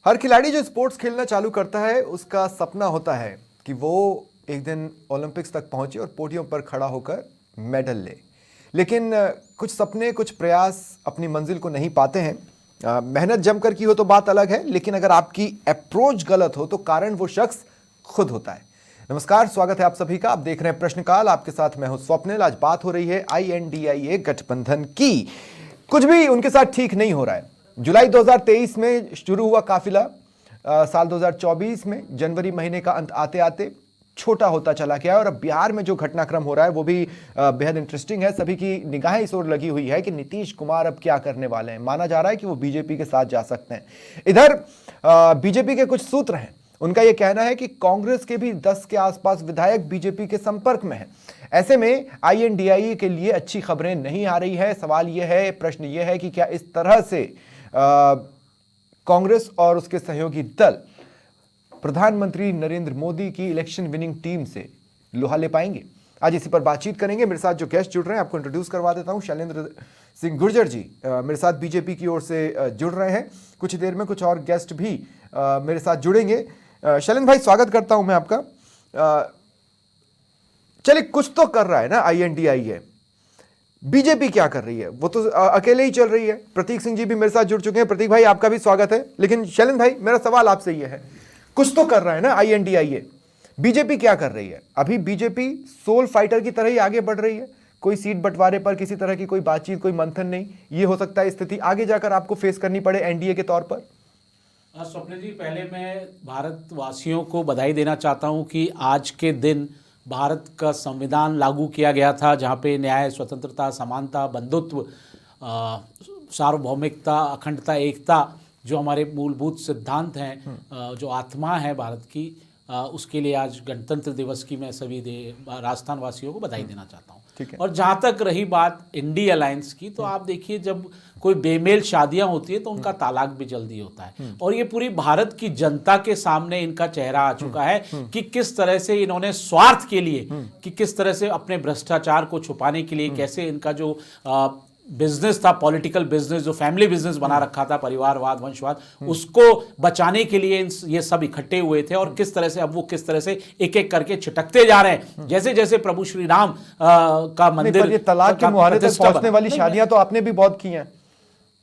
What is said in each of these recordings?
हर खिलाड़ी जो स्पोर्ट्स खेलना चालू करता है उसका सपना होता है कि वो एक दिन ओलंपिक्स तक पहुंचे और पोडियम पर खड़ा होकर मेडल ले। लेकिन कुछ सपने, कुछ प्रयास अपनी मंजिल को नहीं पाते हैं। मेहनत जमकर की हो तो बात अलग है, लेकिन अगर आपकी अप्रोच गलत हो तो कारण वो शख्स खुद होता है। नमस्कार, स्वागत है आप सभी का। आप देख रहे हैं प्रश्नकाल। आपके साथ मैं हूं स्वप्निल। आज बात हो रही है INDIA गठबंधन की। कुछ भी उनके साथ ठीक नहीं हो रहा है। जुलाई 2023 में शुरू हुआ काफिला साल 2024 में जनवरी महीने का अंत आते आते छोटा होता चला गया। और अब बिहार में जो घटनाक्रम हो रहा है वो भी बेहद इंटरेस्टिंग है। सभी की निगाहें इस ओर लगी हुई है कि नीतीश कुमार अब क्या करने वाले हैं। माना जा रहा है कि वो बीजेपी के साथ जा सकते हैं। इधर बीजेपी के कुछ सूत्र हैं, उनका यह कहना है कि कांग्रेस के भी 10 के आसपास विधायक बीजेपी के संपर्क में हैं। ऐसे में INDIA के लिए अच्छी खबरें नहीं आ रही है। सवाल यह है, प्रश्न यह है कि क्या इस तरह से कांग्रेस और उसके सहयोगी दल प्रधानमंत्री नरेंद्र मोदी की इलेक्शन विनिंग टीम से लोहा ले पाएंगे? आज इसी पर बातचीत करेंगे। मेरे साथ जो गेस्ट जुड़ रहे हैं आपको इंट्रोड्यूस करवा देता हूं। शैलेंद्र सिंह गुर्जर जी मेरे साथ बीजेपी की ओर से जुड़ रहे हैं। कुछ देर में कुछ और गेस्ट भी मेरे साथ जुड़ेंगे। शैलेंद्र भाई, स्वागत करता हूं मैं आपका। चलिए, कुछ तो कर रहा है ना INDIA। बीजेपी क्या कर रही है? वो तो अकेले ही चल रही है। प्रतीक सिंह जी भी मेरे साथ जुड़ चुके हैं। प्रतीक भाई, आपका भी स्वागत है। लेकिन शैलेंद्र भाई, मेरा सवाल आपसे ये है, कुछ तो कर रहा है ना INDIA। बीजेपी क्या कर रही है? अभी बीजेपी सोल फाइटर की तरह ही आगे बढ़ रही है। कोई सीट बंटवारे पर किसी तरह की कोई बातचीत, कोई मंथन नहीं। ये हो सकता है स्थिति आगे जाकर आपको फेस करनी पड़े NDA के तौर पर। स्वप्निल जी, पहले मैं भारतवासियों को बधाई देना चाहता हूं कि आज के दिन भारत का संविधान लागू किया गया था, जहां पे न्याय, स्वतंत्रता, समानता, बंधुत्व, सार्वभौमिकता, अखंडता, एकता जो हमारे मूलभूत सिद्धांत हैं, जो आत्मा है भारत की, उसके लिए आज गणतंत्र दिवस की मैं सभी राजस्थान वासियों को बधाई देना चाहता हूँ। और जहाँ तक रही बात इंडी अलायंस की, तो आप देखिए, जब कोई बेमेल शादियां होती है तो उनका तालाक भी जल्दी होता है। और ये पूरी भारत की जनता के सामने इनका चेहरा आ चुका है कि किस तरह से इन्होंने स्वार्थ के लिए, कि किस तरह से अपने भ्रष्टाचार को छुपाने के लिए, कैसे इनका जो बिजनेस था, पॉलिटिकल बिजनेस, जो फैमिली बिजनेस बना रखा था, परिवारवाद, वंशवाद, उसको बचाने के लिए ये सब इकट्ठे हुए थे। और किस तरह से अब वो किस तरह से एक एक करके छिटकते जा रहे हैं। जैसे जैसे प्रभु श्री राम का मंदिर, ये तलाक के मुहारे तक पहुंचने वाली शादियां तो आपने भी बहुत की हैं।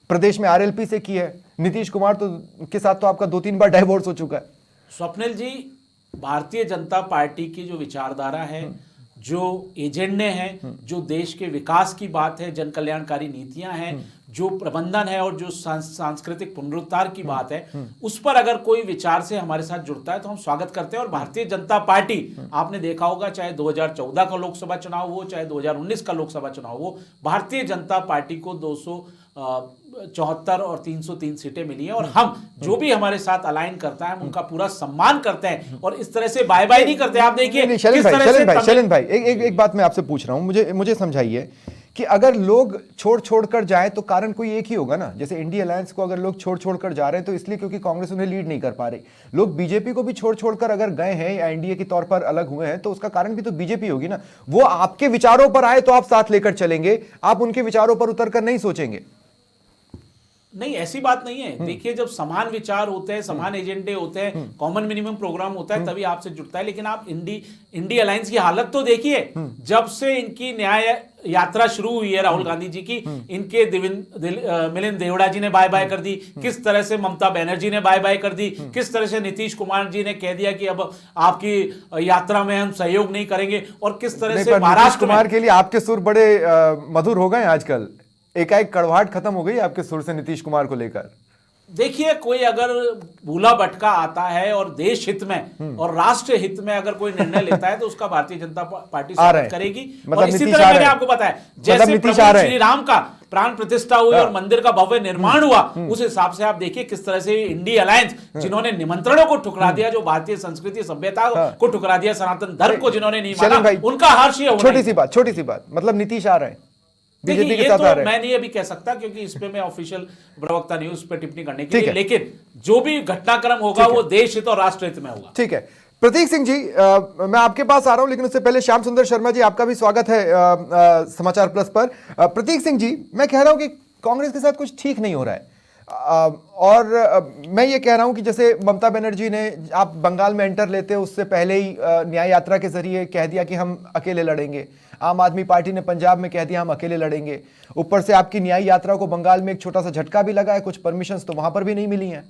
प्रदेश में RLP से की है। नीतीश कुमार तो के साथ तो आपका 2-3 बार डाइवोर्स हो चुका है। स्वप्निल जी, भारतीय जनता पार्टी की जो विचारधारा है, जो एजेंडे हैं, जो देश के विकास की बात है, जन कल्याणकारी नीतियां हैं, जो प्रबंधन है और जो सांस्कृतिक पुनरुद्धार की बात है, उस पर अगर कोई विचार से हमारे साथ जुड़ता है तो हम स्वागत करते हैं। और भारतीय जनता पार्टी, आपने देखा होगा, चाहे 2014 का लोकसभा चुनाव हो, चाहे 2019 का लोकसभा चुनाव हो, भारतीय जनता पार्टी को 274 और 303 सीटें मिली हैं। और हम जो भी हमारे साथ अलाइन करता है, हम उनका पूरा सम्मान करते हैं और इस तरह से बाय बाय नहीं करते। आप देखिए, शैलेंद्र भाई, एक बात मैं आपसे पूछ रहा हूं, मुझे समझाइए कि अगर लोग छोड़ कर जाए तो कारण कोई एक ही होगा ना। जैसे इंडी अलायंस को अगर लोग छोड़ कर जा रहे हैं तो इसलिए क्योंकि कांग्रेस उन्हें लीड नहीं कर पा रही। लोग बीजेपी को भी छोड़ कर अगर गए हैं या NDA के तौर पर अलग हुए हैं तो उसका कारण भी तो बीजेपी होगी ना। वो आपके विचारों पर आए तो आप साथ लेकर चलेंगे, आप उनके विचारों पर उतर कर नहीं सोचेंगे। नहीं, ऐसी बात नहीं है। देखिए, जब समान विचार होते हैं, समान एजेंडे होते हैं, कॉमन मिनिमम प्रोग्राम होता है, तभी आपसे जुड़ता है। लेकिन आप इंडी अलायंस की हालत तो देखिए। जब से इनकी न्याय यात्रा शुरू हुई है राहुल गांधी जी की, इनके मिलिंद देवड़ा जी ने बाय बाय कर दी, किस तरह से ममता बनर्जी ने बाय बाय कर दी, किस तरह से नीतीश कुमार जी ने कह दिया कि अब आपकी यात्रा में हम सहयोग नहीं करेंगे, और किस तरह से महाराष्ट्र कुमार के लिए आपके सुर बड़े मधुर हो गए आजकल। एकाएक कड़वाहट खत्म हो गई आपके सुर से नीतीश कुमार को लेकर। देखिए, कोई अगर भूला भटका आता है और देश हित में और राष्ट्र हित में अगर कोई निर्णय लेता है तो उसका भारतीय जनता पार्टी स्वागत करेगी। और इसी तरह मैंने आपको बताया, जैसे प्रभु श्री राम का प्राण प्रतिष्ठा हुई और मंदिर का भव्य निर्माण हुआ, उस हिसाब से आप देखिए किस तरह से इंडी अलायंस, जिन्होंने निमंत्रणों को ठुकरा दिया, जो भारतीय संस्कृति सभ्यता को ठुकरा दिया, सनातन धर्म को जिन्होंने नहीं माना, उनका हर्ष ही होना। छोटी सी बात, मतलब नीतीश आ रहे हैं देखिए, ये तो मैं नहीं अभी कह सकता क्योंकि इस पे मैं ऑफिशियल प्रवक्ता नहीं, उस पे टिप्पणी करने के लिए। लेकिन जो भी घटनाक्रम होगा वो देश हित और राष्ट्र हित में होगा। ठीक है। प्रतीक सिंह जी, मैं आपके पास आ रहा हूं, लेकिन उससे पहले श्याम सुंदर शर्मा जी, आपका भी स्वागत है समाचार प्लस पर। प्रतीक सिंह जी, मैं कह रहा हूं कि कांग्रेस के साथ कुछ ठीक नहीं हो रहा है। मैं ये कह रहा हूं कि जैसे ममता बनर्जी ने, आप बंगाल में एंटर लेते उससे पहले ही न्याय यात्रा के जरिए कह दिया कि हम अकेले लड़ेंगे। आम आदमी पार्टी ने पंजाब में कह दिया हम अकेले लड़ेंगे। ऊपर से आपकी न्याय यात्रा को बंगाल में एक छोटा सा झटका भी लगा है, कुछ परमिशंस तो वहां पर भी नहीं मिली हैं।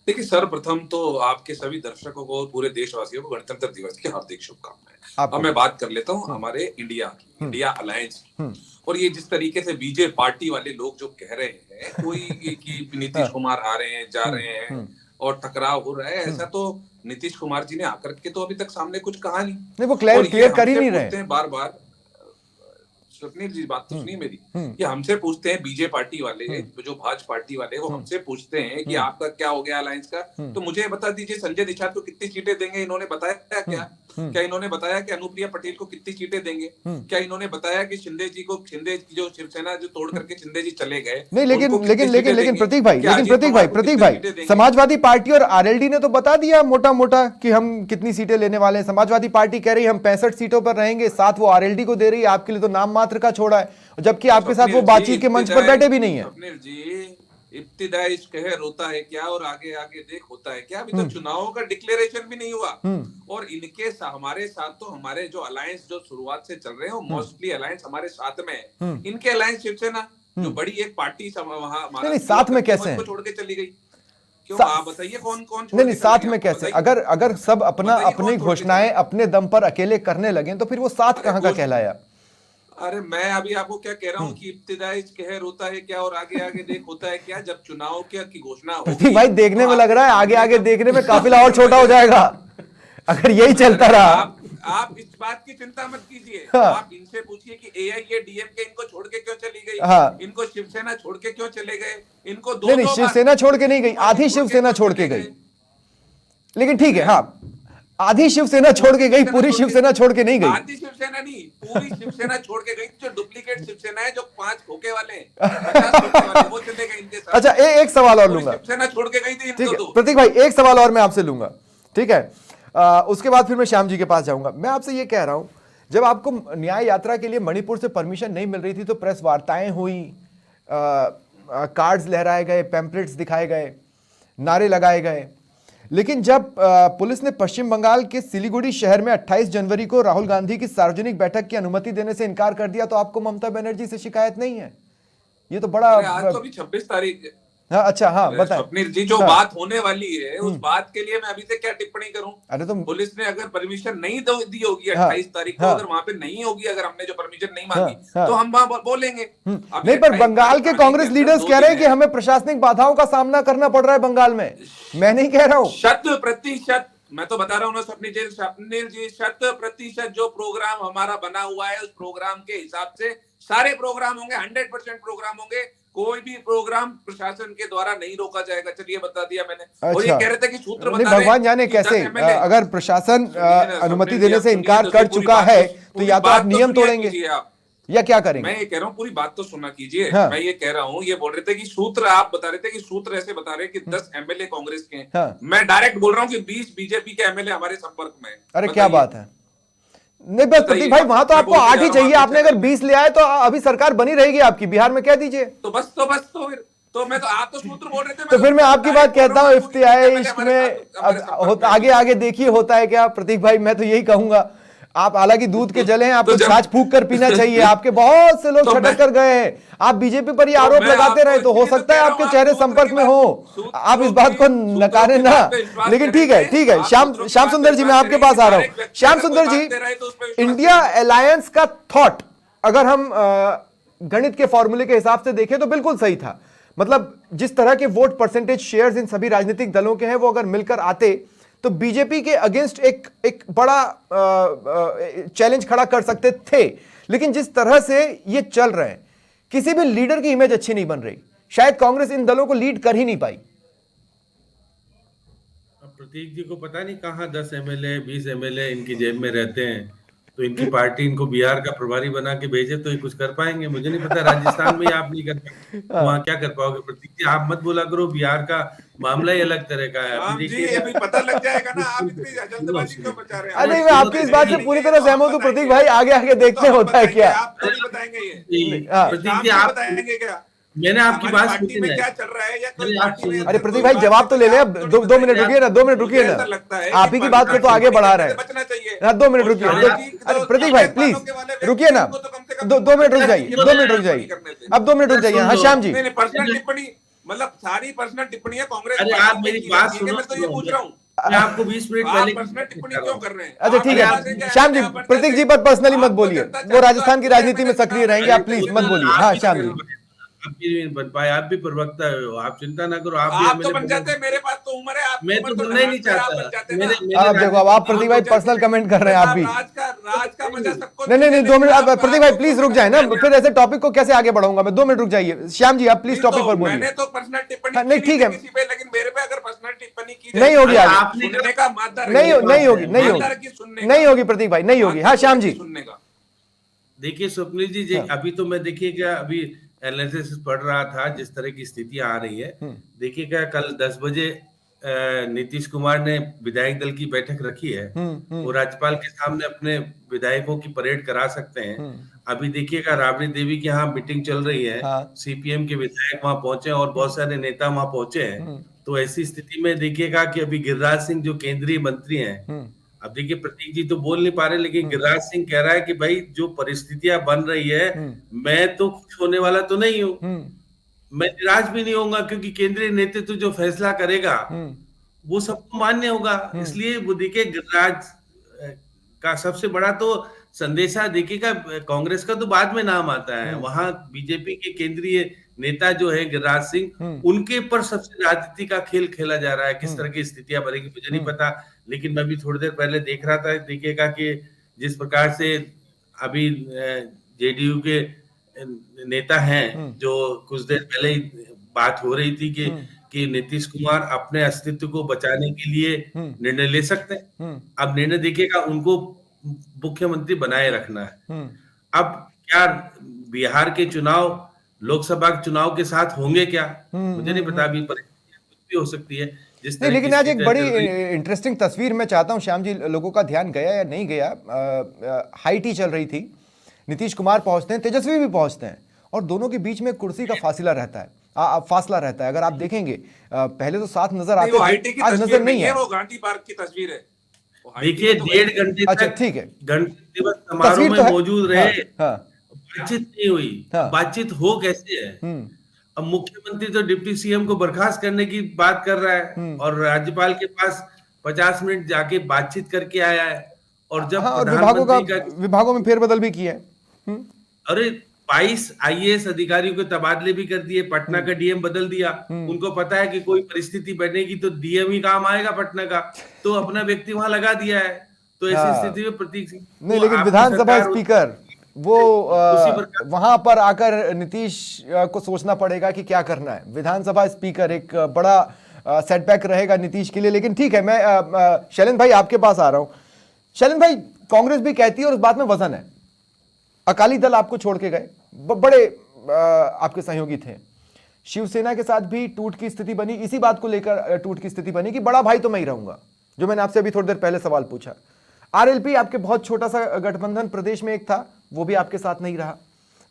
देखिए, सर्वप्रथम तो आपके सभी दर्शकों को और पूरे देशवासियों को गणतंत्र दिवस की हार्दिक शुभकामनाएं। अब मैं बात कर लेता हूँ हमारे इंडिया की, इंडिया अलायंस की। और ये जिस तरीके से बीजेपी पार्टी वाले लोग जो कह रहे हैं कोई कि नीतीश कुमार आ रहे हैं, जा रहे हैं और टकराव हो रहा है, ऐसा तो नीतीश कुमार जी ने आकर के तो अभी तक सामने कुछ कहा नहीं। वो क्लियर कर ही नहीं रहे बार बार। स्वप्निल जी, बात तो सुनिए मेरी। ये हमसे पूछते हैं बीजेपी पार्टी वाले, जो भाजपा पार्टी वाले, वो हमसे पूछते हैं कि आपका क्या हो गया अलायंस का, तो मुझे बता दीजिए संजय निषाद को कितनी सीटें देंगे। इन्होंने बताया क्या इन्होंने बताया कि अनुप्रिया पटेल को कितनी सीटें देंगे? क्या इन्होंने बताया कि शिंदे जी जो शिवसेना जो तोड़ करके शिंदे जी चले गए? नहीं, लेकिन प्रतीक भाई, समाजवादी पार्टी और आरएलडी ने तो बता दिया मोटा मोटा कि हम कितनी सीटें लेने वाले हैं। समाजवादी पार्टी कह रही है हम 65 सीटों पर रहेंगे, 7 वो आरएलडी को दे रही है, आपके लिए तो नाम मात्र का छोड़ा है, जबकि आपके साथ वो बातचीत के मंच पर बैठे भी नहीं है। स्वप्निल जी, इब्तिदाई कहर होता है क्या और आगे आगे देख होता है क्या? अभी तो चुनावों का डिक्लेरेशन भी नहीं हुआ और इनके हमारे साथ तो हमारे जो अलायंस जो शुरुआत से चल रहे हैं वो मोस्टली अलायंस हमारे साथ में है। इनके अलायंस शिवसेना जो बड़ी एक पार्टी वहां साथ में कैसे है? छोड़ के चली गई क्यों? आप बताइए कौन कौन नहीं, साथ में कैसे? अगर सब अपनी घोषणाएं अपने दम पर अकेले करने लगे तो फिर वो साथ कहां का कहलाया? अरे मैं अभी आपको क्या कह रहा हूँ कि इब्तिदाई कहर होता है क्या और आगे आगे देख होता है क्या? जब चुनाव की घोषणा होगी भाई, देखने में लग रहा है आगे आगे देखने में काफिला और छोटा हो जाएगा अगर यही चलता रहा। आप इस बात की चिंता मत कीजिए। आप इनसे पूछिए कि एआईएडीएमके इनको छोड़ के क्यों चली गई? इनको शिवसेना छोड़ के क्यों चले गए? इनको नहीं, शिवसेना छोड़ के नहीं गई, आधी शिवसेना छोड़ के गई। लेकिन ठीक है, हाँ, आधी शिवसेना छोड़ के गई, पूरी शिवसेना छोड़ के नहीं गई। आधी शिवसेना नहीं, पूरी शिवसेना छोड़ के गई। जो डुप्लीकेट शिवसेना है, जो 5 खोखे वाले हैं, 50 खोखे वाले, वो चले गए इनके साथ। अच्छा, एक सवाल और लूंगा। शिवसेना छोड़ के गई थी। ठीक है प्रतीक भाई, एक सवाल और मैं आपसे लूंगा, ठीक है? उसके बाद फिर मैं श्याम जी के पास जाऊंगा। मैं आपसे ये कह रहा हूं, जब आपको न्याय यात्रा के लिए मणिपुर से परमिशन नहीं मिल रही थी तो प्रेस वार्ताएं हुई, कार्ड्स लहराए गए, पैम्पलेट्स दिखाए गए, नारे लगाए गए, लेकिन जब पुलिस ने पश्चिम बंगाल के सिलीगुड़ी शहर में 28 जनवरी को राहुल गांधी की सार्वजनिक बैठक की अनुमति देने से इनकार कर दिया, तो आपको ममता बनर्जी से शिकायत नहीं है? ये तो बड़ा। आज तो अभी 26 तारीख। हाँ, अच्छा, हाँ बताएं। स्वप्निल जी, जो बात होने वाली है उस बात के लिए मैं अभी से क्या टिप्पणी करूं? अरे तो पुलिस ने अगर परमिशन नहीं दी होगी 28 तारीख को, अगर वहां पे नहीं होगी, अगर हमने जो परमिशन नहीं मांगी, तो हम वहां बोलेंगे। नहीं, पर बंगाल के कांग्रेस लीडर्स कह रहे हैं कि हमें प्रशासनिक बाधाओं का सामना करना पड़ रहा है बंगाल में। मैं नहीं कह रहा हूँ 100%, मैं तो बता रहा हूँ ना स्वप्निल जी, 100% जो प्रोग्राम हमारा बना हुआ है उस प्रोग्राम के हिसाब से सारे प्रोग्राम होंगे, 100% प्रोग्राम होंगे। कोई भी प्रोग्राम प्रशासन के द्वारा नहीं रोका जाएगा। चलिए, बता दिया मैंने। अच्छा। और ये कह रहे थे कि सूत्र बता रहे, भगवान जाने कैसे, अगर प्रशासन अनुमति देने से इनकार कर चुका है तो या तो आप नियम तोड़ेंगे या क्या करेंगे? मैं ये कह रहा हूँ, पूरी बात तो सुनना कीजिए। मैं ये कह रहा हूँ, ये बोल रहे थे कि सूत्र, आप बता रहे थे कि सूत्र ऐसे बता रहे कि 10 एमएलए कांग्रेस के हैं। मैं डायरेक्ट बोल रहा हूँ कि 20 बीजेपी के एमएलए हमारे संपर्क में। अरे क्या बात है। नहीं बस प्रतीक भाई, वहां तो आपको 8 ही चाहिए। आपने अगर 20 ले आए तो अभी सरकार बनी रहेगी आपकी, बिहार में कह दीजिए। तो मैं तो आप तो सूत्र बोल रहे थे, तो फिर मैं आपकी बात कहता हूँ, इफ्तियाए इश्क में आगे आगे देखिए होता है क्या। प्रतीक भाई, मैं तो यही कहूंगा, आप हालांकि दूध के जले हैं, आपको छाछ फूंक कर पीना चाहिए। आपके बहुत से लोग छटक कर गए हैं, आप बीजेपी पर ये आरोप लगाते रहे, तो हो सकता है आपके चेहरे संपर्क में हो, आप इस बात को नकारे ना। लेकिन ठीक है, श्याम सुंदर जी, मैं आपके पास आ रहा हूं। श्याम सुंदर जी, इंडिया अलायंस का थॉट अगर हम गणित के फॉर्मूले के हिसाब से देखें तो बिल्कुल सही था। मतलब जिस तरह के वोट परसेंटेज शेयर्स इन सभी राजनीतिक दलों के हैं, वो अगर मिलकर आते तो बीजेपी के अगेंस्ट एक बड़ा चैलेंज खड़ा कर सकते थे। लेकिन जिस तरह से ये चल रहे हैं, किसी भी लीडर की इमेज अच्छी नहीं बन रही। शायद कांग्रेस इन दलों को लीड कर ही नहीं पाई। प्रतीक जी को पता नहीं कहां 10 एमएलए 20 एमएलए इनकी जेब में रहते हैं, तो इनकी पार्टी इनको बिहार का प्रभारी बना के भेजे तो ये कुछ कर पाएंगे? मुझे नहीं पता। राजस्थान में आप नहीं कर पाएंगे, वहाँ क्या कर पाओगे? प्रतीक जी, आप मत बोला करो, बिहार का मामला ही अलग तरह का है। अभी पता लग जाएगा ना, आप इतनी जल्दबाजी क्यों मचा रहे हैं? अरे मैं आपकी इस बात से पूरी तरह सहमत हूं प्रतीक भाई, आगे आगे देखते होता है क्या। आप थोड़ी बताएंगे ये, प्रतीक जी, आप बताएंगे क्या? मैंने आपकी हमारी बात पार्टी सुनी में है। क्या चल रहा है या कोई अरे आप पार्टी में सुनो। अरे कोई प्रदीप भाई बात जवाब तो ले ले, अब आप दो मिनट बताइए। रुकिए ना, 2 मिनट रुकिए मुझे ना, ऐसा लगता है आप कि ही की बात को तो आगे बढ़ा रहे हैं। बचना चाहिए। हाँ 2 मिनट और रुकिए, शायद ही अरे तो प्रदीप भाई अपने प्लीज बालों के वाले रुकिए ना, व्यक्ति को तो कम से कम 2 मिनट रुक जाइए, ये 2 मिनट रुक टिप्पणी जाइए, करने दें। अब 2 मिनट रुक जाइए। हाँ श्याम जी, नहीं नहीं, पर्सनल टिप्पणी मतलब सारी पर्सनल टिप्पणियां कांग्रेस अरे पार्टी आप पे मेरी की बात जाती है, सुनो, मैं तो ये पूछ रहा हूँ। मैं आपको 20 मिनट आप पहले पर्सनल टिप्पणी क्यों कर रहे हैं? अच्छा आप ठीक जनता है से क्या श्याम जी, क्या बढ़ प्रतीक जी जाते पर हैं? पर्सनली मत आपको बोलिए, जनता वो चाहती राजस्थान तो की आप राजनीति में चुनाव सक्रिय रहेंगे, आप प्लीज मत बोलिए। हाँ श्याम जी, आप भी नहीं बन पाए, आप भी प्रवक्ता हो, आप चिंता ना करो, आप भी आप तो एमएलए बन जाते, मेरे पास तो उम्र है, आपकी मैं उम्र तो तो बनना ही नहीं ढलान पे आप चाहता। बन जाते मेरे ना। मेरे अब देखो, अब आप प्रतीक भाई राजनीति- पर्सनल कमेंट कर रहे हैं, आप भी राज का मजा सबको नहीं नहीं नहीं, 2 मिनट, अब प्रतीक भाई प्लीज रुक जाए ना, आपको- फिर ऐसे टॉपिक को कैसे आगे बढ़ाऊंगा मैं, 2 मिनट रुक जाइए। श्याम जी आप प्लीज नहीं टॉपिक तो पर बोलिए। मैंने तो पर्सनल टिप्पणी हाँ, नहीं, की ठीक है। किसी पे, लेकिन मेरे पे अगर पर्सनल टिप्पणी की नहीं होगी जाए, आगे। आपने सुनने का मादा नहीं रखिए। नहीं होगी, नहीं मादा रखिए होगी, सुनने नहीं का। होगी प्रतीक भाई, नहीं होगी। हाँ श्याम जी, सुनने का। देखिए स्वप्निल जी, हाँ। अभी तो मैं देखिएगा अभी एनालिसिस पढ़ रहा था जिस तरह की स्थितियां आ रही है। देखिएगा कल 10 बजे नीतीश कुमार ने विधायक दल की बैठक रखी है। वो राज्यपाल के सामने अपने विधायकों की परेड करा सकते हैं। अभी देखिएगा राबड़ी देवी के यहाँ मीटिंग चल रही है, हाँ। सीपीएम के विधायक वहां पहुंचे और बहुत सारे नेता वहां पहुंचे हैं। तो ऐसी स्थिति में देखिएगा कि अभी गिरिराज सिंह जो केंद्रीय मंत्री हैं, अब देखिए प्रतीक जी तो बोल नहीं पा रहे, लेकिन गिरिराज सिंह कह रहा है कि भाई जो परिस्थितियां बन रही है, मैं तो खुश होने वाला तो नहीं हूं, मैं निराश भी नहीं होऊंगा, क्योंकि केंद्रीय नेतृत्व जो फैसला करेगा वो सबको मान्य होगा। इसलिए वो देखिए गिरिराज का सबसे बड़ा तो संदेशा देखिएगा, कांग्रेस का तो बाद में नाम आता है, वहां बीजेपी के केंद्रीय नेता जो है गिरिराज सिंह, उनके पर सबसे राजनीति का खेल खेला जा रहा है। किस तरह की स्थितियां बनेगी मुझे नहीं पता, लेकिन मैं भी थोड़ी देर पहले देख रहा था, देखिएगा कि जिस प्रकार से अभी जेडीयू के नेता हैं, जो कुछ देर पहले ही बात हो रही थी कि नीतीश कुमार अपने अस्तित्व को बचाने के लिए निर्णय ले सकते हैं। अब निर्णय देखिएगा उनको मुख्यमंत्री बनाए रखना है। अब क्या बिहार के चुनाव लोकसभा के चुनाव के साथ होंगे क्या, मुझे नहीं पता, अभी परिस्थितियां कुछ भी हो सकती है जिस नहीं, तरह लेकिन की आज एक स्थितियां बड़ी चल रही। इंटरेस्टिंग तस्वीर मैं चाहता हूं श्याम जी, लोगों का ध्यान गया या नहीं गया, हाई टी चल रही थी, नीतीश कुमार पहुंचते हैं, तेजस्वी भी पहुंचते हैं, और दोनों के बीच में कुर्सी का फासला रहता है, फासला रहता है। अगर आप देखेंगे पहले तो साथ नजर आते थे, आज नजर नहीं है। वो गांधी पार्क की तस्वीर है। देखिए 1.5 घंटे अच्छा तक ठीक है, गणतंत्र दिवस समारोह तस्वीर में तो है। मौजूद रहे, हाँ, बातचीत नहीं हुई। हाँ। बातचीत हो कैसे है? अब मुख्यमंत्री तो डिप्टी सीएम को बर्खास्त करने की बात कर रहा है, और राज्यपाल के पास 50 मिनट जाके बातचीत करके आया है, और जब हाँ, और प्रधानमंत्री विभागों में फेरबदल भी किया है। अरे 22 आईएएस अधिकारियों के तबादले भी कर दिए, पटना का डीएम बदल दिया। उनको पता है कि कोई परिस्थिति बनेगी तो डीएम ही काम आएगा पटना का, तो अपना व्यक्ति वहां लगा दिया है। तो ऐसी स्थिति में प्रतीक सिंह नहीं, लेकिन विधानसभा स्पीकर वो वहां पर आकर नीतीश को सोचना पड़ेगा कि क्या करना है। विधानसभा स्पीकर एक बड़ा सेटबैक रहेगा नीतीश के लिए। लेकिन ठीक है, मैं शैलेंद्र भाई आपके पास आ रहा हूं। शैलेंद्र भाई, कांग्रेस भी कहती है और उस बात में वजन है, अकाली दल आपको छोड़ के गए, बड़े आपके सहयोगी थे, शिवसेना के साथ भी टूट की स्थिति बनी, इसी बात को लेकर टूट की स्थिति बनी कि बड़ा भाई तो मैं ही रहूंगा, जो मैंने आपसे अभी थोड़ी देर पहले सवाल पूछा। आरएलपी आपके बहुत छोटा सा गठबंधन प्रदेश में एक था, वो भी आपके साथ नहीं रहा।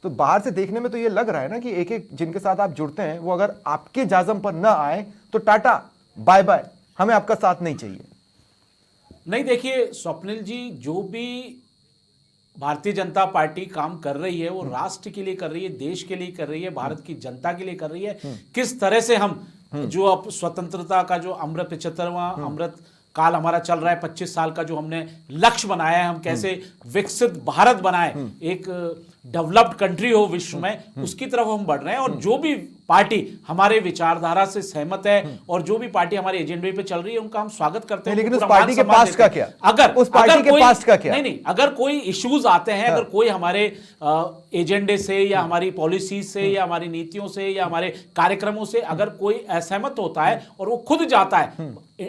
तो बाहर से देखने में तो ये लग रहा है ना कि एक एक जिनके साथ आप जुड़ते हैं वो अगर आपके जाजम पर ना आए तो टाटा बाय बाय, हमें आपका साथ नहीं चाहिए। नहीं, देखिए स्वप्निल जी, जो भी भारतीय जनता पार्टी काम कर रही है वो राष्ट्र के लिए कर रही है, देश के लिए कर रही है, भारत की जनता के लिए कर रही है। किस तरह से हम जो अब स्वतंत्रता का जो अमृत 75वां अमृत काल हमारा चल रहा है, 25 साल का जो हमने लक्ष्य बनाया है, हम कैसे विकसित भारत बनाए, एक डेवलप्ड कंट्री हो विश्व में, उसकी तरफ हम बढ़ रहे हैं। और जो भी पार्टी हमारे विचारधारा से सहमत है और जो भी पार्टी हमारे एजेंडे पे चल रही है उनका हम स्वागत करते हैं। लेकिन उस पार्टी के पास्ट का क्या? अगर उस पार्टी के पास्ट का क्या? नहीं, अगर कोई इश्यूज आते हैं, अगर कोई हमारे एजेंडे से या हमारी पॉलिसी से या हमारी नीतियों से या हमारे कार्यक्रमों से अगर कोई असहमत होता है और वो खुद जाता है,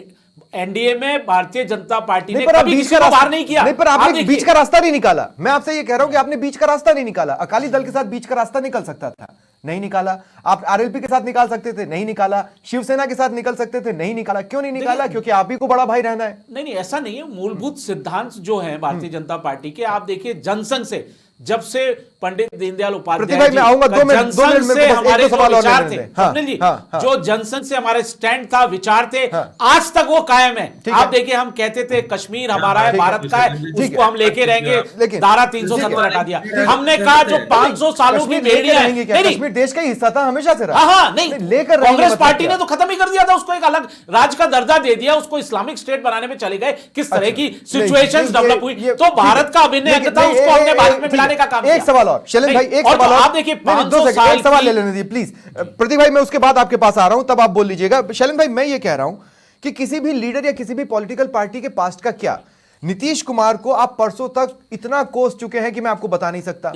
एनडीए में भारतीय जनता पार्टी ने कभी किसी को बाहर नहीं किया। नहीं, पर आपने बीच का रास्ता नहीं निकाला। मैं आपसे ये कह रहा हूं कि आपने बीच का रास्ता नहीं निकाला। अकाली दल के साथ बीच का रास्ता निकल सकता था, नहीं निकाला। आप आरएलपी के साथ निकाल सकते थे, नहीं निकाला। शिवसेना के साथ निकल सकते थे, नहीं निकाला। क्यों नहीं निकाला? क्योंकि आप ही को बड़ा भाई रहना है। नहीं, ऐसा नहीं है। मूलभूत सिद्धांत जो है भारतीय जनता पार्टी के, आप देखिए जनसंघ से जब से पंडित दीनदयाल प्रतिभाई, उपाध्याय मैं आऊंगा, जी 2 मिनट जनसंघ में से बस हमारे एक दो जो सवाल और विचार लेने थे, दें। हाँ, स्वप्निल जी, हाँ, हाँ। जो जनसंघ से हमारे स्टैंड था, विचार थे, हाँ। आज तक वो कायम है। ठीक आप है। देखिए, हम कहते थे कश्मीर हमारा है, ठीक है, भारत का है, ठीक है। उसको हम लेके रहेंगे, लेकिन- धारा 370 हटा दिया। ठीक है। हमने कहा जो 500 सालों की कश्मीर लेके भेड़िया है, रहेंगे क्या? नहीं, कश्मीर देश का ही हिस्सा था, हमेशा से रहा। हाँ हाँ, नहीं, लेकर रहेंगे कांग्रेस मतलब पार्टी क्या? ने तो खत्म ही कर दिया था उसको, एक अलग राज्य का दर्जा दे दिया, उसको इस्लामिक स्टेट बनाने में चले गए। किस तरह अच्छा, की नहीं, सिचुएशंस ये- डेवलप हुई, ये- तो ठीक है। भारत का अभिनय अंग था, नहीं, उसको हमने भारत में ठीक मिलाने है। का काम एक किया। सवाल और शैलेंद्र भाई, एक और सवाल तो और आप देखिए, नहीं, 500 2 सेकंड, साल एक सवाल की- ले लेने दीजिए प्लीज। प्रतीक भाई, मैं उसके बाद आपके पास आ रहा हूं, तब आप बोल लीजिएगा। शैलेंद्र भाई, मैं ये कह रहा हूं कि किसी भी लीडर या किसी भी पॉलिटिकल पार्टी के पास्ट का क्या, नीतीश कुमार को आप परसों तक इतना कोस चुके हैं कि मैं आपको बता नहीं सकता।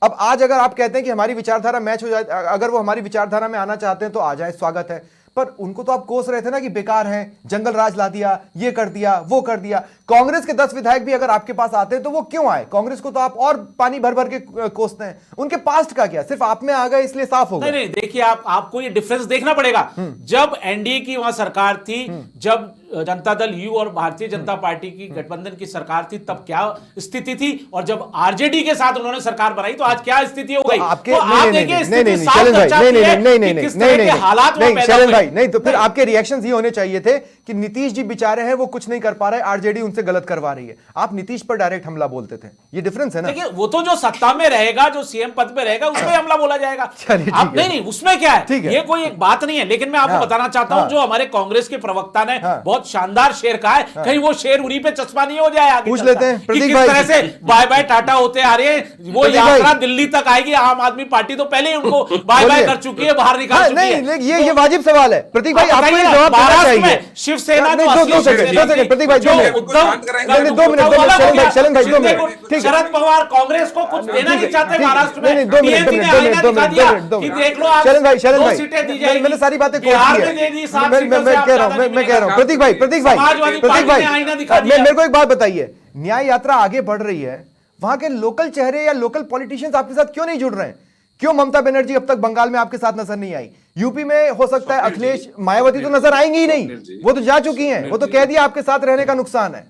अब आज अगर आप कहते हैं कि हमारी विचारधारा मैच हो जाए, अगर वो हमारी विचारधारा में आना चाहते हैं तो आ जाए, स्वागत है। पर उनको तो आप कोस रहे थे ना कि बेकार हैं, जंगल राज ला दिया, ये कर दिया, वो कर दिया। कांग्रेस के 10 विधायक भी अगर आपके पास आते हैं तो वो क्यों आए? कांग्रेस को तो आप और पानी भर भर के कोसते हैं। उनके पास्ट का क्या? सिर्फ आप में आ गए इसलिए साफ हो नहीं गया। नहीं, देखिए, आपको ये डिफरेंस देखना पड़ेगा। जब एनडीए की वहां सरकार थी, जब जनता दल यू और भारतीय जनता पार्टी की गठबंधन की सरकार थी, तब क्या स्थिति थी, और जब आरजेडी के साथ उन्होंने सरकार बनाई तो आज क्या स्थिति हो गई। आपके तो आप देखिए, नहीं स्थिति नहीं साफ शैलेंद्र भाई, दर्शाती नहीं है नहीं कि नहीं किस तरह के हालात वहां नहीं पैदा शैलेंद्र हुए। भाई, नहीं तो फिर आपके रिएक्शंस ये होने चाहिए थे कि नीतीश जी बेचारे हैं, वो कुछ नहीं कर पा रहे, आरजेडी उनसे गलत करवा रही है। आप नीतीश पर डायरेक्ट हमला बोलते थे, ये डिफरेंस है ना। देखिए, वो तो जो सत्ता में रहेगा, जो सीएम पद पे रहेगा, उसमें हमला बोला जाएगा। चलिए, आप ठीक है। नहीं, उसमें क्या ठीक है, है। ये कोई एक बात नहीं है। लेकिन मैं आपको हाँ, बताना चाहता हूं, हाँ। जो हमारे कांग्रेस के प्रवक्ता ने हाँ। बहुत शानदार शेर कहा है, कहीं वो शेर उरी पे चश्मा नहीं हो जाए आगे पूछ चलकर। लेते हैं, कि प्रतीक किस भाई। तरह से बाय बाय टाटा होते आ रहे हैं। वो प्रतीक यात्रा भाई। दिल्ली तक आएगी, आम आदमी पार्टी तो पहले ही उनको बाय बाय बोलिए। कर चुकी है, बाहर निकाल हाँ, चुकी नहीं, है। लेकिन ये वाजिब सवाल है प्रतीक भाई, आप आपको ये बताइए, जवाब देना महाराष्ट्र चाहिए। में शिवसेना नहीं, जो दो असली सेकंड, शिवसेना थी, प्रतीक भाई, जो 2 मिनट। उद्धव शांत कराएंगे। नहीं, 2 मिनट, उद्धव अलग हो गया। शैलेंद्र भाई, 2 देखो, मिनट, ठीक है। शरद पवार कांग्रेस को कुछ देना नहीं चाहते महाराष्ट्र में। नहीं, 2 मिनट, TNC ने 2 मिनट, आईना 2 दिखा मिनट, दिया 2 कि मिनट। देख लो आप, शैलेंद्र भाई, 2 सीटें दी जाएगी। मैंने सारी बातें कोट बिहार की में दे है। दी, 7 सीटों से मैं आप कह रहा हूं, ज्यादा मैं कह रहा हूं, नहीं प्रतीक भाई, प्रतीक भाई, समाजवादी प्रतीक पार्टी ने आईना दिखा भाई, दिया। मेरे को एक बात बताइए, न्याय यात्रा आगे बढ़ रही है, वहां के लोकल चेहरे या लोकल पॉलिटिशियंस आपके साथ क्यों नहीं जुड़ रहे हैं? क्यों ममता बनर्जी अब तक बंगाल में आपके साथ नजर नहीं आई? यूपी में हो सकता है अखिलेश, मायावती तो नजर आएंगी ही नहीं, वो तो जा चुकी हैं, वो तो कह दिया आपके साथ रहने का नुकसान है।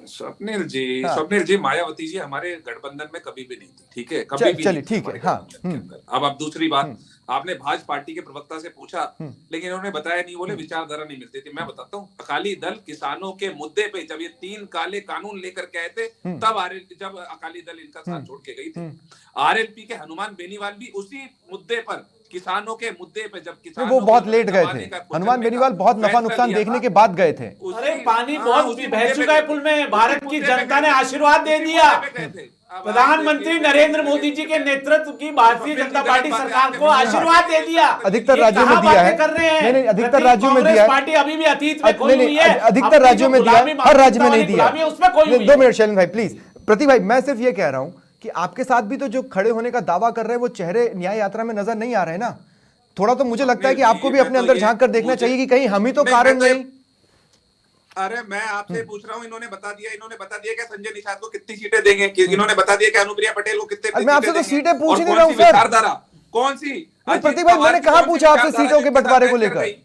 स्वप्निल जी, हाँ। स्वप्निल जी, मायावती जी हमारे गठबंधन में कभी भी नहीं थी, ठीक है, कभी भी चलिए, नहीं थी ठीक है, हमारे हाँ, गठबंधन के अंदर। अब दूसरी बात, आपने भाजपा पार्टी के प्रवक्ता से पूछा, लेकिन उन्होंने बताया नहीं, बोले विचारधारा नहीं मिलती थी। मैं बताता हूँ, अकाली दल किसानों के मुद्दे पे जब ये 3 काले कानून लेकर के आए थे, तब जब अकाली दल इनका साथ छोड़ के गई थी, आरएलपी के हनुमान बेनीवाल भी उसी मुद्दे पर, किसानों के मुद्दे पे, जब किसानों वो बहुत को लेट गए दबाने थे, का, कुचलने हनुमान का बेनीवाल बहुत नफा फैसला नुकसान लिया देखने था। के बाद गए थे। अरे पानी हाँ, बहुत उसी बह मुद्दे चुका पे है गए पुल थे। में, भारत उसी की मुद्दे पे जनता ने गए थे। आशीर्वाद दे उसी दिया। मुद्दे पे गए थे। अब प्रधानमंत्री आप नरेंद्र देखिए, मोदी जी के नेतृत्व की भारतीय जनता पार्टी सरकार को हाँ। आशीर्वाद दे दिया। अधिकतर ये राज्यों में कहाँ दिया है। बातें कर रहे हैं? नहीं, अधिकतर प्रति राज्यों में कांग्रेस दिया है। पार्टी अभी भी अतीत में खोई नहीं, हुई है। अधिकतर अपनी राज्यों जो में दिया है, गुलामी हर राज्य में नहीं मानसिकता दिया वाली गुलामी है, उसमें खोई हुई 2 है। मिनट शैलेंद्र भाई प्लीज। प्रतीक भाई, मैं सिर्फ ये कह रहा हूं कि आपके साथ भी तो जो खड़े होने का दावा कर रहे हैं वो चेहरे न्याय यात्रा में नजर नहीं आ रहे ना। थोड़ा तो मुझे लगता है कि आपको भी अपने अंदर झांक कर देखना चाहिए कि कहीं हम ही तो कारण नहीं। अरे मैं आपसे पूछ रहा हूँ, इन्होंने बता दिया कि संजय निषाद को कितनी सीटें देंगे, कि इन्होंने बता दिया कि अनुप्रिया पटेल को कितने मैं आपसे तो सीटें पूछ और ही नहीं कौन रहा हूं, सी सर। विचारधारा, कौन सी? अजीत प्रतीक भाई, पवार मैंने की कहाँ कौन सी पूछा आपसे विचारधारा सीटों के जिसके बंटवारे साथ को तय कर लेकर? गई?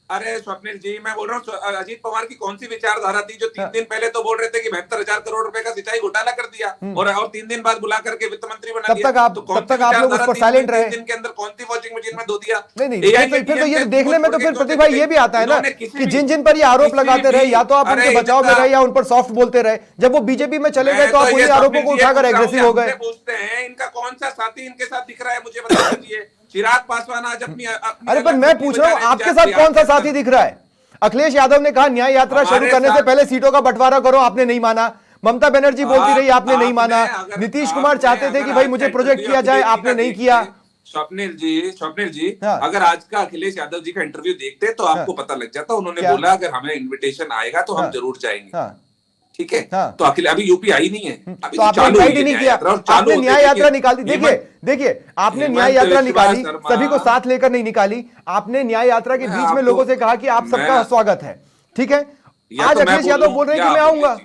अरे स्वप्निल जी, मैं बोल रहा हूँ, अजीत पवार की कौन सी विचारधारा थी जो 3 दिन पहले तो बोल रहे थे कि 72,000 करोड़ रुपए का सिंचाई घोटाला कर दिया, और 3 दिन बाद बुला करके वित्त मंत्री बना दिया। तब तक आप लोग उस पर साइलेंट रहे। 3 दिन के अंदर कौन सी वॉशिंग मशीन में धो दिया? नहीं, फिर तो ये देखने में तो फिर प्रतीक भाई ये भी आता है ना कि जिन जिन पर ये आरोप लगाते रहे, या तो आप उनके बचाव में रहे या उन पर सॉफ्ट बोलते रहे। जब वो बीजेपी में चले गए तो आप उन्हीं आरोपों को उठाकर एग्रेसिव हो गए। पूछते हैं, इनका कौन सा साथी इनके साथ दिख रहा है, मुझे बता दीजिए। चिराग पासवान आज अपनी अरे पर मैं पूछ रहा हूं, आपके साथ कौन सा साथी दिख रहा है? अखिलेश यादव ने कहा न्याय यात्रा शुरू करने से पहले सीटों का बंटवारा करो, आपने नहीं माना। ममता बनर्जी बोलती रही, आपने नहीं माना। नीतीश कुमार चाहते थे कि भाई मुझे प्रोजेक्ट किया जाए, आपने नहीं किया। स्वप्निल जी, हाँ। अगर आज का अखिलेश यादव जी का इंटरव्यू देखते तो आपको पता लग जाता। उन्होंने क्या? बोला अगर हमें इनविटेशन आएगा तो हम हाँ। जरूर जाएंगे, हाँ, ठीक है। हाँ। तो अभी यूपी आई नहीं है, अभी तो आपने इनवाइट ही नहीं किया, आपने न्याय यात्रा निकाली। देखिए आपने न्याय यात्रा निकाली, सभी को साथ लेकर नहीं निकाली। आपने न्याय यात्रा के बीच में लोगों से कहा कि आप सबका स्वागत है, ठीक है। आज अखिलेश यादव बोल रहे हैं कि मैं आऊंगा।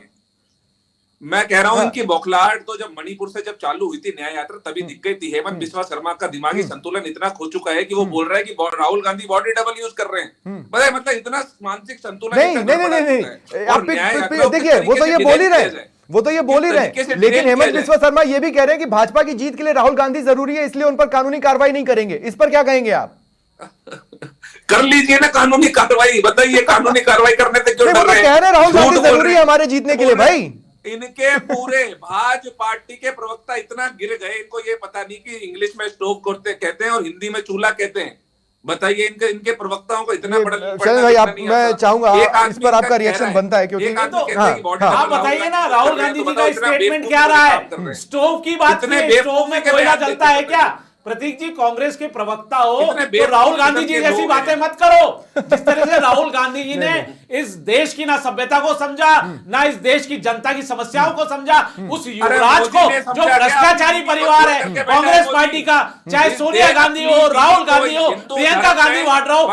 मैं कह रहा हूं इनकी बौखलाहट तो जब मणिपुर से जब चालू हुई थी न्याय यात्रा तभी दिख गई थी। हेमंत बिस्वा शर्मा का दिमागी संतुलन इतना खो चुका है कि वो बोल रहा है कि Rahul Gandhi body double use कर रहे हैं। मतलब इतना मानसिक संतुलन नहीं, आप देखिए वो तो ये बोल ही रहे हैं। वो तो ये बोल ही रहे हैं, लेकिन हेमंत बिस्वा शर्मा ये भी कह रहे हैं कि भाजपा की जीत के लिए राहुल गांधी जरूरी है, इसलिए उन पर कानूनी कार्रवाई नहीं करेंगे। इस पर क्या कहेंगे आप? कर लीजिए ना कानूनी कार्रवाई, बताइए कानूनी कार्रवाई करने से क्यों डर रहे हैं? कह रहे हैं राहुल गांधी जरूरी है हमारे जीतने के लिए भाई। इनके पूरे भाजपा पार्टी के प्रवक्ता इतना गिर गए, इनको ये पता नहीं कि इंग्लिश में स्टोव कहते हैं और हिंदी में चूल्हा कहते हैं। बताइए इनके प्रवक्ताओं को इतना बड़ा चलिए भाई, आप मैं चाहूंगा इस पर आपका रिएक्शन बनता है, क्योंकि आप बताइए ना राहुल गांधी जी का स्टेटमेंट क्या रहा है? स्टोव की बात की, स्टोव में कोयला जलता है क्या? प्रतीक जी कांग्रेस के प्रवक्ता हो तो राहुल गांधी जी जैसी बातें मत करो। जिस तरह से राहुल गांधी जी ने इस देश की ना सभ्यता को समझा, ना इस देश की जनता की समस्याओं को समझा, उस युवराज को जो भ्रष्टाचारी परिवार है कांग्रेस पार्टी का, चाहे सोनिया गांधी हो, राहुल गांधी हो, प्रियंका गांधी वाड्रा हो,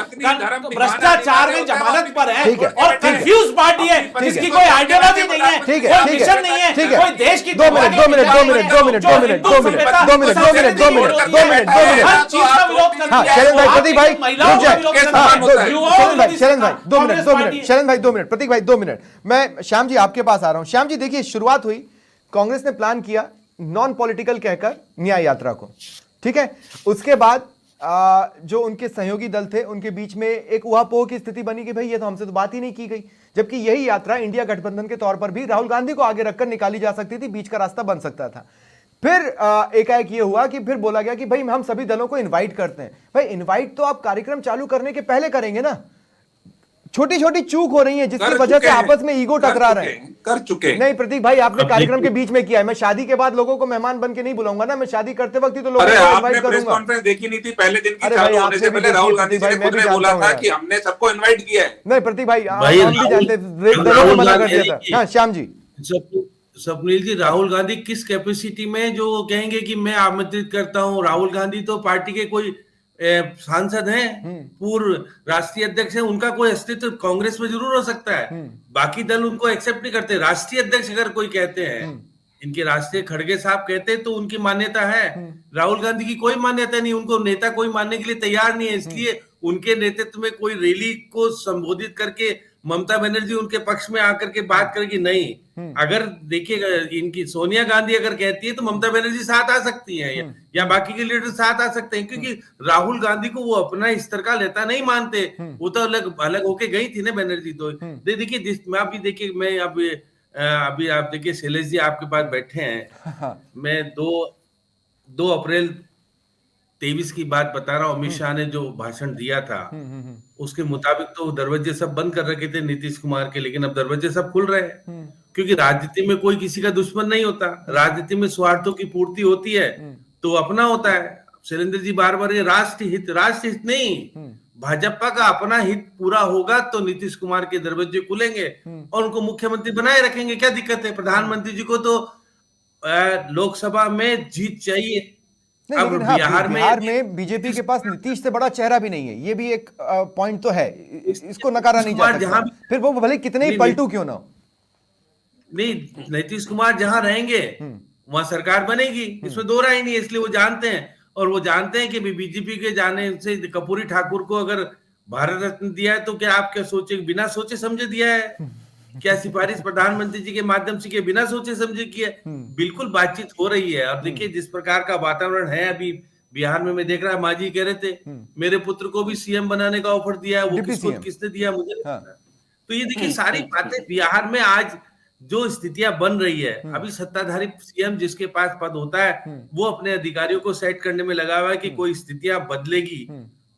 भ्रष्टाचार में जमानत पर है और कंफ्यूज पार्टी है, जिसकी कोई आइडियोलॉजी नहीं है, कोई मिशन नहीं है, कोई देश की शरण भाई 2 मिनट, प्रतीक भाई 2 मिनट, मैं श्याम जी आपके पास आ रहा हूं। श्याम जी देखिए, शुरुआत हुई, कांग्रेस ने प्लान किया नॉन पॉलिटिकल कहकर न्याय यात्रा को, ठीक है। उसके बाद जो उनके सहयोगी दल थे उनके बीच में एक उहापोह की स्थिति बनी कि भाई ये तो हमसे तो बात ही नहीं की गई, जबकि यही यात्रा इंडिया गठबंधन के तौर पर भी राहुल गांधी को आगे रखकर निकाली जा सकती थी, बीच का रास्ता बन सकता था। फिर एकाएक ये हुआ कि फिर बोला गया कि भाई हम सभी दलों को इनवाइट करते हैं। भाई इनवाइट तो आप कार्यक्रम चालू करने के पहले करेंगे ना। छोटी छोटी चूक हो रही है जिसकी वजह से आपस में ईगो टकरा रहे हैं। कर चुके नहीं प्रतीक भाई, आपने कार्यक्रम के बीच में किया है। मैं शादी के बाद लोगों को मेहमान बन के नहीं बुलाऊंगा ना, मैं शादी करते वक्त ही तो लोगों को इनवाइट करूंगा। कॉन्फ्रेंस देखी नहीं थी पहले दिन की, चालू होने से पहले राहुल गांधी जी ने खुद ने बोला था कि हमने सबको इनवाइट किया है। नहीं प्रतीक भाई, हम भी जानते दलों को मना कर दिया था। हाँ श्याम जी। स्वप्निल जी, राहुल गांधी किस कैपेसिटी में जो कहेंगे कि मैं आमंत्रित करता हूं? राहुल गांधी तो पार्टी के कोई सांसद हैं, पूर्व राष्ट्रीय अध्यक्ष हैं, उनका कोई अस्तित्व कांग्रेस में जरूर हो सकता है, बाकी दल उनको एक्सेप्ट नहीं करते। राष्ट्रीय अध्यक्ष अगर कोई कहते हैं, इनके राष्ट्रीय खड़गे साहब कहते हैं, तो उनकी मान्यता है। राहुल गांधी की कोई मान्यता नहीं, उनको नेता कोई मानने के लिए तैयार नहीं है, इसलिए उनके नेतृत्व में कोई रैली को संबोधित करके ममता बनर्जी उनके पक्ष में आकर के बात करेगी नहीं। अगर देखिएगा, इनकी सोनिया गांधी अगर कहती है तो ममता बनर्जी साथ आ सकती हैं या बाकी के लीडर साथ आ सकते हैं, क्योंकि राहुल गांधी को वो अपना स्तर का नेता नहीं मानते। वो तो अलग होके गई थी ना बनर्जी। तो देखिए, मैं अभी देखिए, मैं अभी आप देखिए शैलेश जी आपके पास बैठे हैं, मैं 2 अप्रैल 23 की बात बता रहा हूँ। अमित शाह ने जो भाषण दिया था उसके मुताबिक तो दरवाजे सब बंद कर रखे थे नीतीश कुमार के, लेकिन अब दरवाजे सब खुल रहे हैं, क्योंकि राजनीति में कोई किसी का दुश्मन नहीं होता। राजनीति में स्वार्थों की पूर्ति होती है तो अपना होता है। शैलेंद्र जी बार बार ये राष्ट्रहित नहीं, भाजपा का अपना हित पूरा होगा तो नीतीश कुमार के दरवाजे खुलेंगे और उनको मुख्यमंत्री बनाए रखेंगे। क्या दिक्कत है? प्रधानमंत्री जी को तो लोकसभा में जीत चाहिए। अब बिहार में बीजेपी के पास नीतीश से बड़ा चेहरा भी नहीं है, ये भी एक पॉइंट तो है, इसको नकारा नहीं जा सकता। फिर वो भले कितने ही पलटू क्यों ना हो। नहीं, नीतीश कुमार जहां रहेंगे वहां सरकार बनेगी, इसमें दो राय नहीं है। इसलिए वो जानते हैं, और वो जानते हैं कि बीजेपी के जाने से कर्पूरी ठाकुर को अगर भारत रत्न दिया है तो क्या आप क्या सोचे, बिना सोचे समझे दिया है? क्या सिफारिश प्रधानमंत्री जी के माध्यम से बिना सोचे समझे किया? बिल्कुल बातचीत हो रही है। अब देखिए जिस प्रकार का वातावरण है अभी बिहार में, मैं देख रहा, मांझी कह रहे थे मेरे पुत्र को भी सीएम बनाने का ऑफर दिया है, वो किसने दिया मुझे नहीं पता। तो ये देखिए सारी बातें बिहार में आज जो स्थितियां बन रही है, अभी सत्ताधारी सीएम जिसके पास पद होता है वो अपने अधिकारियों को सेट करने में लगा हुआ है कि कोई स्थितियां बदलेगी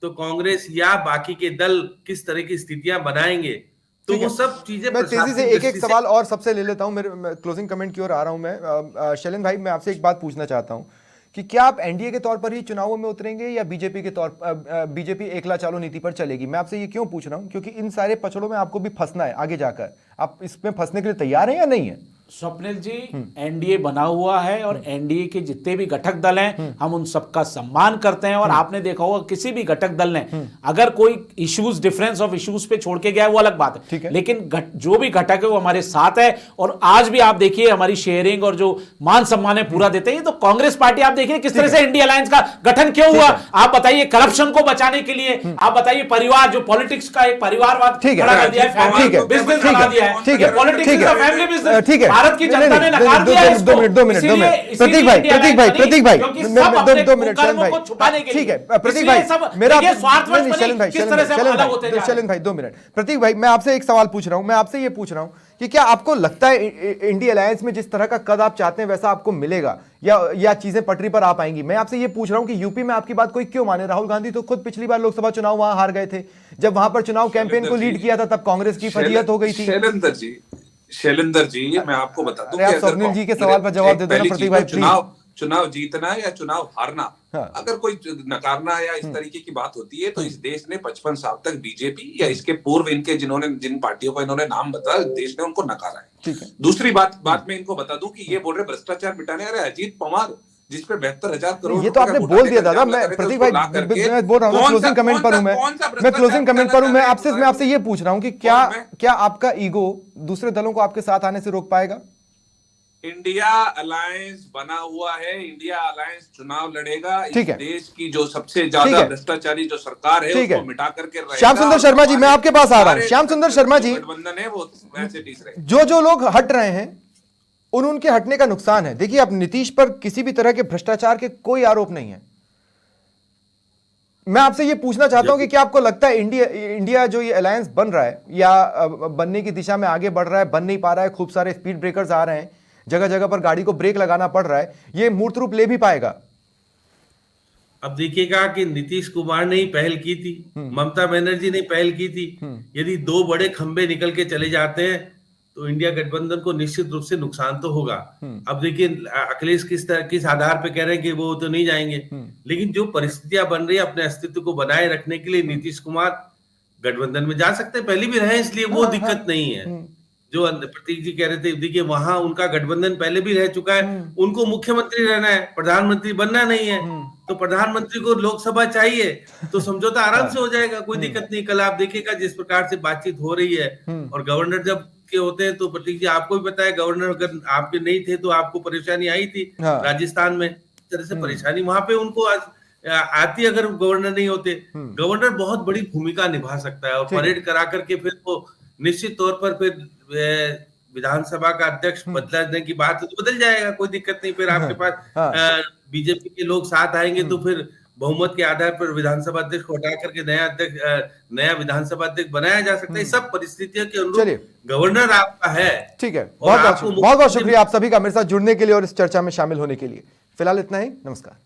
तो कांग्रेस या बाकी के दल किस तरह की स्थितियां बनाएंगे। तो वो सब चीजें मैं तेजी से एक सवाल और सबसे ले लेता हूं, मेरे क्लोजिंग कमेंट की ओर आ रहा हूं मैं। शैलेंद्र भाई, मैं आपसे एक बात पूछना चाहता हूं कि क्या आप एनडीए के तौर पर ही चुनावों में उतरेंगे या बीजेपी एकला चालो नीति पर चलेगी? मैं आपसे ये क्यों पूछ रहा हूं, क्योंकि इन सारे पचड़ों में आपको भी फंसना है आगे जाकर। आप इसमें फंसने के लिए तैयार हैं या नहीं है? स्वप्निल जी, एनडीए बना हुआ है और एनडीए के जितने भी घटक दल हैं हम उन सबका सम्मान करते हैं। और आपने देखा होगा किसी भी घटक दल ने अगर कोई इश्यूज, डिफरेंस ऑफ इश्यूज पे छोड़ के गया है वो अलग बात है, लेकिन जो भी घटक है वो हमारे साथ है। और आज भी आप देखिए हमारी शेयरिंग और जो मान सम्मान है पूरा देते हैं। तो कांग्रेस पार्टी आप देखिए किस तरह से इंडिया अलायंस का गठन क्यों हुआ। आप बताइए, करप्शन को बचाने के लिए, आप बताइए परिवार, जो पॉलिटिक्स का एक परिवारवाद खड़ा कर दिया है, बिजनेस बना दिया है, पॉलिटिक्स का फैमिली बिजनेस। भारत की जनता ने नकार दिया है इसको। 2 मिनट इसीलिए प्रतीक भाई इंडिया प्रतीक लाइन भाई प्रतीक भाई क्योंकि सब अपने 2 मिनट शैलेंद्र कुकर्मों भाई को छुपाने के ठीक लिए। है प्रतीक इसलिए भाई सब मेरा देखिए स्वार्थवश नहीं, बनी, शैलेंद्र भाई किस तरह से हम अलग होते जा रहे हैं। शैलेंद्र भाई 2 मिनट प्रतीक भाई मैं आपसे एक सवाल पूछ रहा हूं, मैं आपसे ये पूछ रहा हूं कि क्या आपको लगता है इंडिया अलायंस में जिस तरह का कद आप चाहते हैं वैसा आपको मिलेगा या चीजें पटरी पर आ पाएंगी? मैं आपसे ये पूछ रहा हूं कि यूपी में आपकी बात कोई क्यों माने? राहुल गांधी तो खुद पिछली बार लोकसभा चुनाव वहां हार गए थे, जब वहां पर चुनाव कैंपेन को लीड किया था तब कांग्रेस की फजीहत हो गई थी। शैलेंद्र जी मैं आपको बता दूं अरे आप स्वप्निल जी के सवाल पर जवाब दे दो ना प्रतीक भाई प्लीज। चुनाव जीतना या चुनाव हारना, हाँ। अगर कोई नकारना या इस तरीके की बात होती है तो इस देश ने 55 साल तक बीजेपी या इसके पूर्व इनके जिन पार्टियों को इन्होंने नाम बताया देश ने उनको नकारा है। ठीक है। दूसरी बात मैं इनको बता दूं कि ये बोल रहे भ्रष्टाचार मिटाने, अरे अजीत पवार जिस पे 72,000 करोड़ ये तो आपने बोल दिया दादा। मैं प्रतीक भाई मैं बोल रहा हूँ क्लोजिंग कमेंट पर हूँ, मैं क्लोजिंग कमेंट पर हूँ। मैं आपसे ये पूछ रहा हूँ कि क्या आपका ईगो दूसरे दलों को आपके साथ आने से रोक पाएगा? इंडिया अलायंस बना हुआ है, इंडिया अलायंस चुनाव लड़ेगा। ठीक है। इस देश की जो सबसे ज्यादा भ्रष्टाचारी जो सरकार है उसको मिटा करके रहेगा। श्याम सुंदर शर्मा जी मैं आपके पास आ रहा हूँ। श्याम सुंदर शर्मा जी, गठबंधन है वो वैसे तीसरे जो लोग हट रहे हैं उनके हटने का नुकसान है। देखिए अब नीतीश पर किसी भी तरह के भ्रष्टाचार के कोई आरोप नहीं है। मैं आपसे ये पूछना चाहता हूं कि क्या आपको लगता है इंडिया जो ये अलायंस बन रहा है या बनने की दिशा में आगे बढ़ रहा है, बन नहीं पा रहा है, खूब सारे स्पीड ब्रेकर्स आ रहे हैं, जगह जगह पर गाड़ी को ब्रेक लगाना पड़ रहा है, ये मूर्त रूप ले भी पाएगा? अब देखिएगा कि नीतीश कुमार ने ही पहल की थी, ममता बनर्जी ने पहल की थी। यदि 2 बड़े खंबे निकल के चले जाते हैं तो इंडिया गठबंधन को निश्चित रूप से नुकसान तो होगा। अब देखिए अखिलेश किस आधार पे कह रहे हैं कि वो तो नहीं जाएंगे, लेकिन जो परिस्थितियां बन रही है अपने अस्तित्व को बनाए रखने के लिए नीतीश कुमार गठबंधन में जा सकते हैं, पहले भी रहे, इसलिए वो दिक्कत नहीं है। जो प्रतीक जी कह रहे थे, देखिए वहां उनका गठबंधन पहले भी रह चुका है, उनको मुख्यमंत्री रहना है, प्रधानमंत्री बनना नहीं है। तो प्रधानमंत्री को लोकसभा चाहिए तो समझौता आराम से हो जाएगा, कोई दिक्कत नहीं। कल आप देखिएगा जिस प्रकार से बातचीत हो रही है, और गवर्नर जब के होते हैं तो प्रतीक जी आपको भी पता है, गवर्नर अगर आपके नहीं थे तो आपको परेशानी आई थी राजस्थान में, इस तरह से परेशानी वहां पे उनको आती अगर गवर्नर नहीं होते। गवर्नर बहुत बड़ी भूमिका निभा सकता है, और परेड करा करके फिर वो निश्चित तौर पर फिर विधानसभा का अध्यक्ष बदलने की बात है तो बदल जाएगा, कोई दिक्कत नहीं। फिर आपके पास बीजेपी के लोग साथ आएंगे तो फिर बहुमत के आधार पर विधानसभा अध्यक्ष को हटा करके नया विधानसभा अध्यक्ष बनाया जा सकता है। सब परिस्थितियों के अनुरूप गवर्नर आपका है। ठीक है, बहुत बहुत शुक्रिया आप सभी का मेरे साथ जुड़ने के लिए और इस चर्चा में शामिल होने के लिए। फिलहाल इतना ही, नमस्कार।